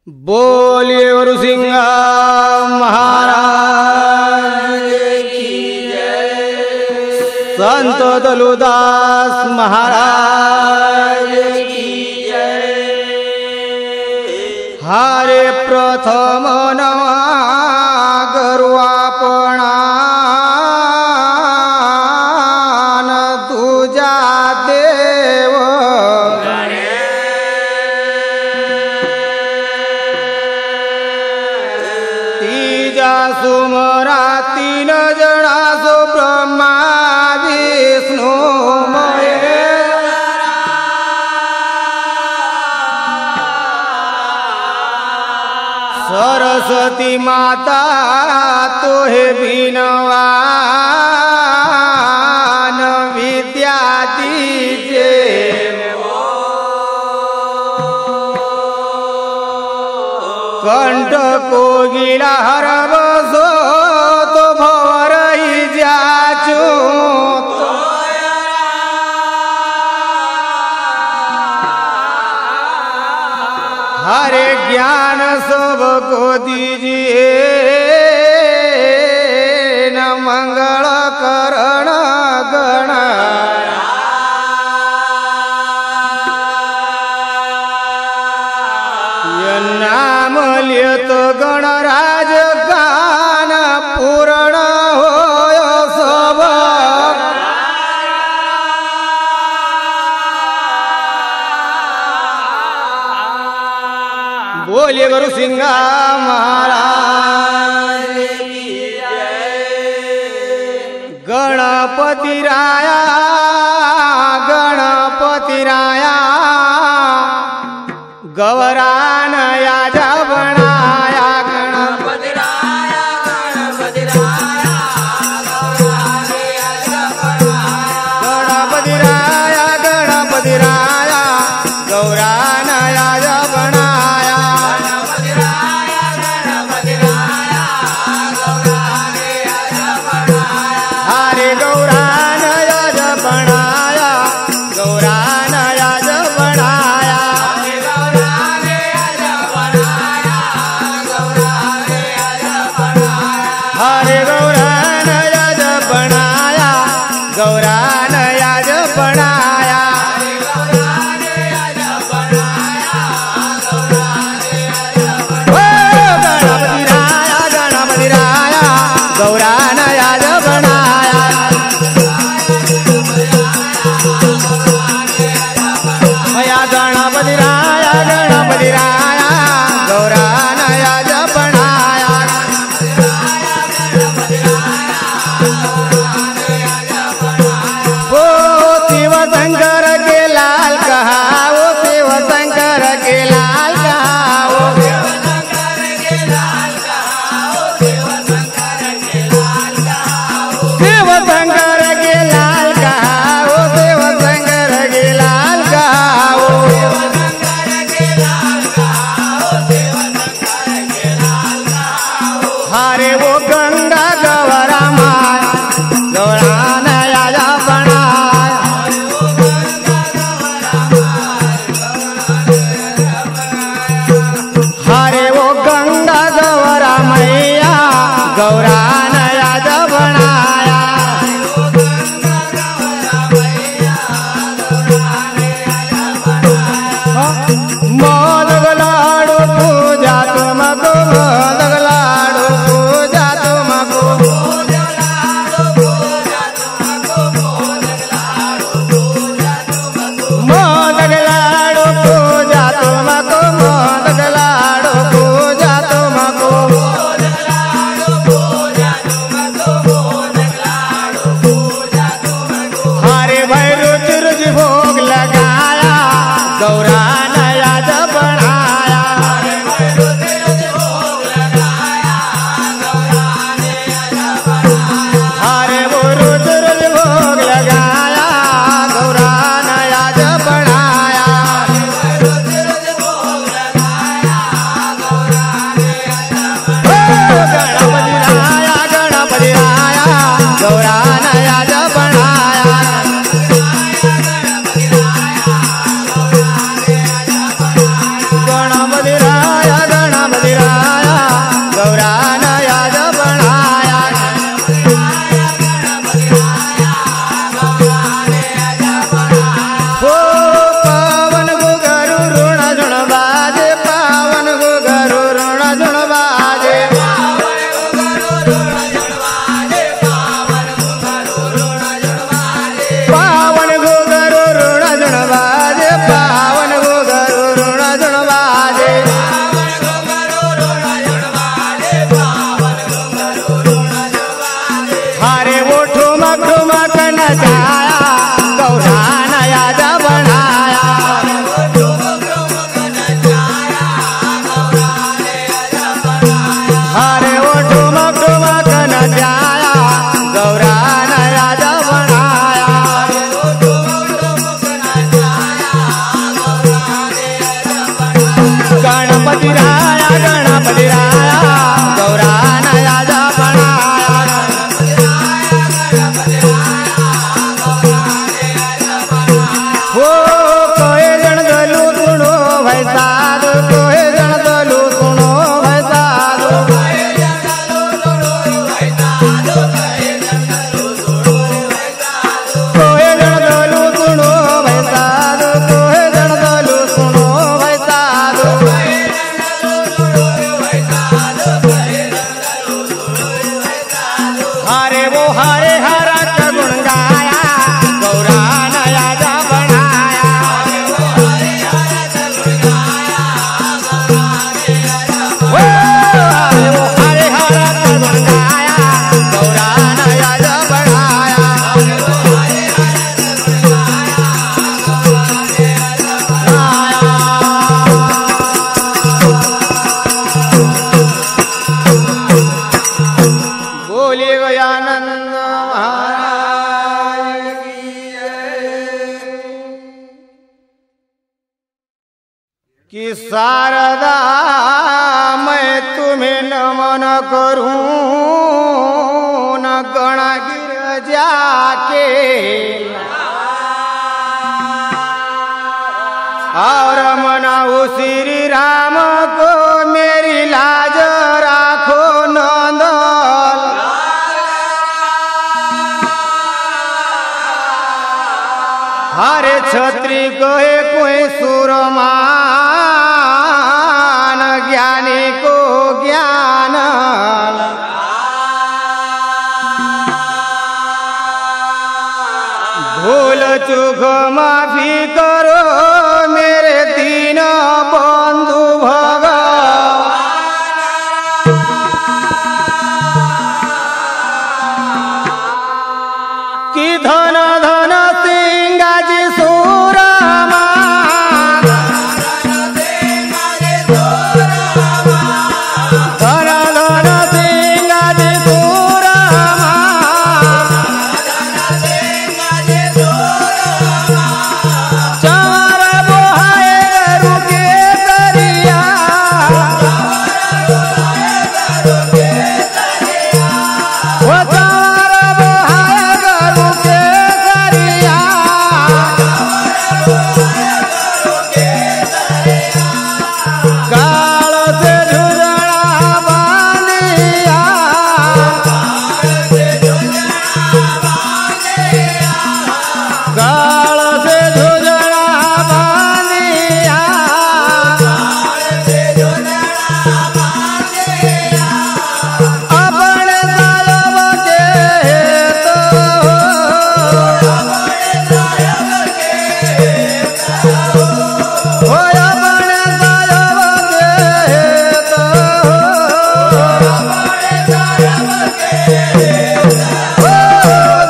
बोलिए गुरुसिंह महाराज की जय। संत दलुदास महाराज की जय। हरे प्रथम नवा गरुआपणा तुझा देव तीजा सुमरा तीन जना सो ब्रह्मा विष्णु सरस्वती माता तोहे बिनवान विद्या दीजे कंठ कोगिला हरबसो तो भवरही जाचू हरे ज्ञान सबको दीजिए न मंगल करण गण नाम लियत गणराज गान पूर्ण होय सब बोलिए गुरुसिंह महाराज की जय। गणपति राया गणपति राया गौरान याजा बनाया गणपति राया गणपति राया गणपति राया गणपति राया गौरान याजा बनाया हरे गौरान याजा बनाया गौरान याजा बनाया साधु कोहे जन दलु सुनो भाई साधु कोहे जन दलु सुनो भाई साधु कोहे जन दलु सुनो भाई साधु कोहे जन दलु सुनो भाई साधु हरे वो हरे हरा का गुण गाया गौरा नया जा बनाया हरे वो हरे हरा का गुण गाया गौरा नया जा बनाया बोलिए गयानंद महाराज की जय। कि शारदा मैं तुम्हें नमन करूं न गणा गिर जाके और मनाऊ श्री राम को मेरी लाज राखो नंदन हरे छत्री कहे कोई सुरमान ज्ञानी को ज्ञान भूल चूक माफी करो मेरे दीन बंधु भगवान कि धन धन सिंगाजी सूरमा धन धन सिंगाजी सूरमा चार बोहाए रुके करिया वो चार बोहाए रुके करिया काल से झुझड़ा बांधिया काल से झुझड़ा बांधिया अपने सालब के तो हो अपने सालब के तो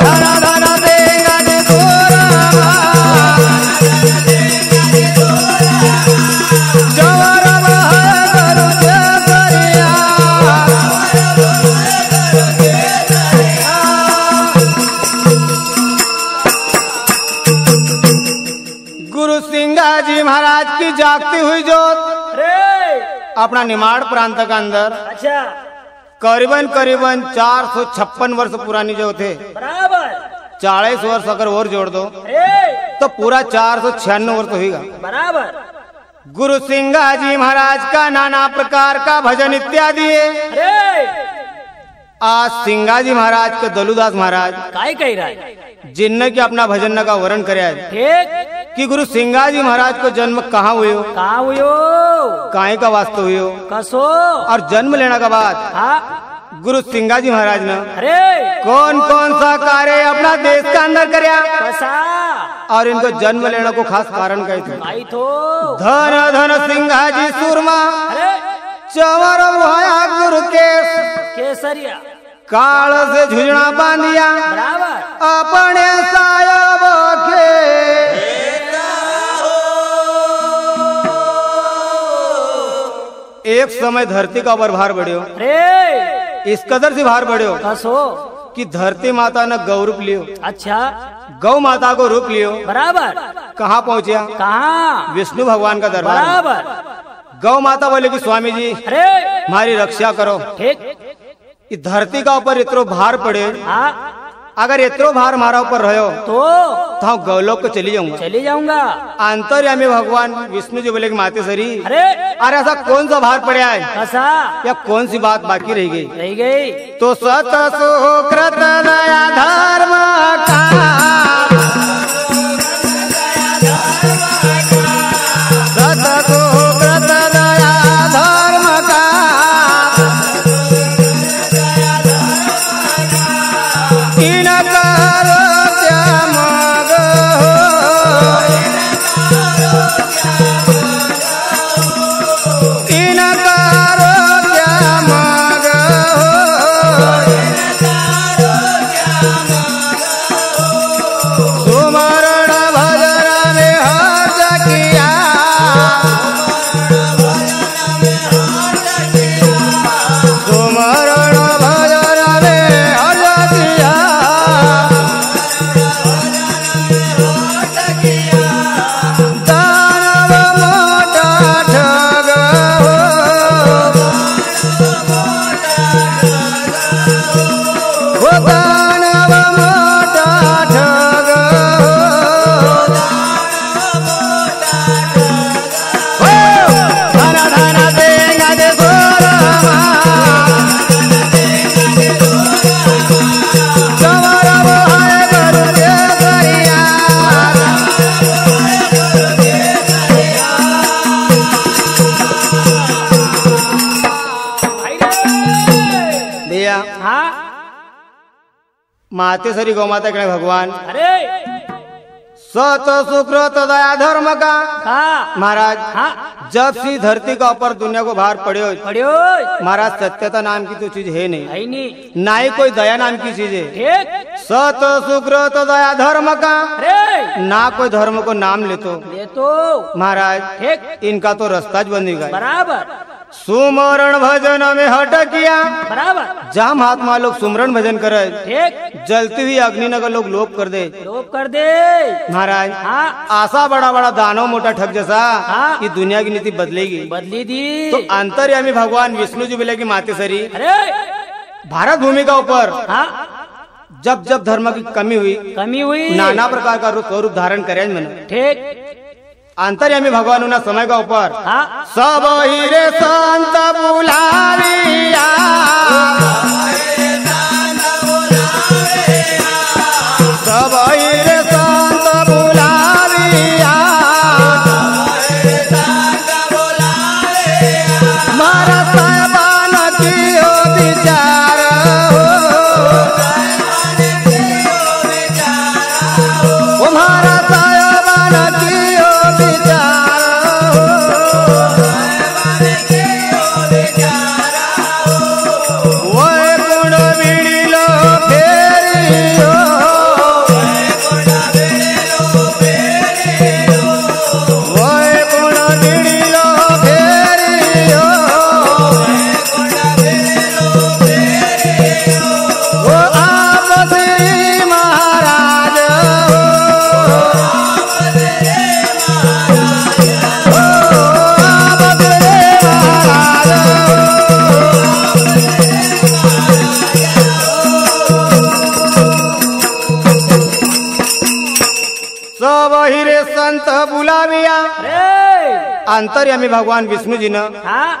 धन धन देगा जी तोरा जवर बहाए करू जे करिया गुरु सिंगा जी महाराज की जागती हुई जोत अपना निमाड़ प्रांत का अंदर अच्छा करीबन करीबन 456 वर्ष पुरानी जो थे बराबर 40 वर्ष अगर और जोड़ दो अरे तो पूरा 496 वर्ष होगा। बराबर गुरु सिंगा जी महाराज का नाना प्रकार का भजन इत्यादि है। अरे आज सिंगा जी महाराज के दलुदास महाराज काय कह रहा है जिनने की अपना भजन का वर्णन कराया है ठीक कि गुरु सिंगा जी महाराज को जन्म कहाँ हुए हो कहा हुयो काहे का वास्तव हुए हो कसो और जन्म लेने के बाद हाँ गुरु सिंगा जी महाराज ने अरे कौन कौन सा कार्य अपना देश के अंदर कराया कसा और इनको जन्म लेने को खास कारण कहे थे। आई तो धन धन सिंगा जी सुरमा अरे चवर भया गुरु के केसरिया काल से झुझड़ा बांधिया बराबर अपने सायब के एक समय धरती का ऊपर भार बढ़ियो अरे इस कदर से भार बढ़ियो कसो कि धरती माता ने गौ रूप लियो अच्छा गौ माता को रूप लियो बराबर कहाँ पहुँचा कहाँ विष्णु भगवान का दरबार बराबर गौ माता बोले कि स्वामी जी अरे हमारी रक्षा करो ठीक इस धरती का ऊपर इतना भार पड़े हाँ अगर इतरो भार मारा ऊपर रहो तो हम गौलोक को चली जाऊंगा। चली जाऊंगा। अंतर्यामी भगवान विष्णु जी बोले कि माते सरी अरे अरे ऐसा कौन सा भार पड़ा है, ऐसा या कौन सी बात बाकी रह गई? रह गई तो सत सुकृत दया धर्म का, सत सुकृत दया धर्म का, इन करो त्याग इन करो त्याग सुमरण भजन में हर्ष किया, सुमरण भजन में हर्ष किया, दानव मोटा ठग वो दानव मोटा ठग धन धन देंगा दे सोरमा कमर है गुरु केसरिया, भैया हाँ माते सरी गौ माता के भगवान अरे सत सुकृत दया धर्म का। हाँ महाराज हाँ जब सी धरती का ऊपर दुनिया को भार पड़े पढ़ियो महाराज सत्यता नाम की तो चीज है नहीं, है नहीं ना ही कोई दया नाम की चीज है। ठीक सत सुकृत दया धर्म का, अरे ना कोई धर्म को नाम ले तो ये तो महाराज ठीक इनका तो रास्ता ज बन गया। बराबर सुमरण भजन में हट किया, बराबर जहाँ महात्मा लोग सुमरण भजन करे ठीक जलती हुई अग्नि नगर लोग लोप कर दे। लोप कर दे महाराज हाँ आशा बड़ा बड़ा दानव मोटा ठग जैसा हाँ। कि दुनिया की नीति बदलेगी। बदली दी तो अंतर्यामी भगवान विष्णु जी बोले कि माते सरी अरे भारत भूमि का ऊपर हाँ जब जब धर्म की कमी हुई कमी हुई नाना प्रकार का स्वरूप धारण करे मैंने ठीक अंतर्यामी भगवान उन्हें समय का ऊपर हाँ सब ही रे संत बुलाविया, सब ही रे संत बुलाविया, मारा साहबान की हो विचार हो, मारा साहबान की हो विचार ओए गुण बिड़िलो फेरियो, ओए गुण बिड़िलो फेरियो, ओ आप श्री महाराज हो, ओ आप श्री महाराज हो। सब ही रे संत बुलाविया अरे अंतर्यामी भगवान विष्णु जी ने हाँ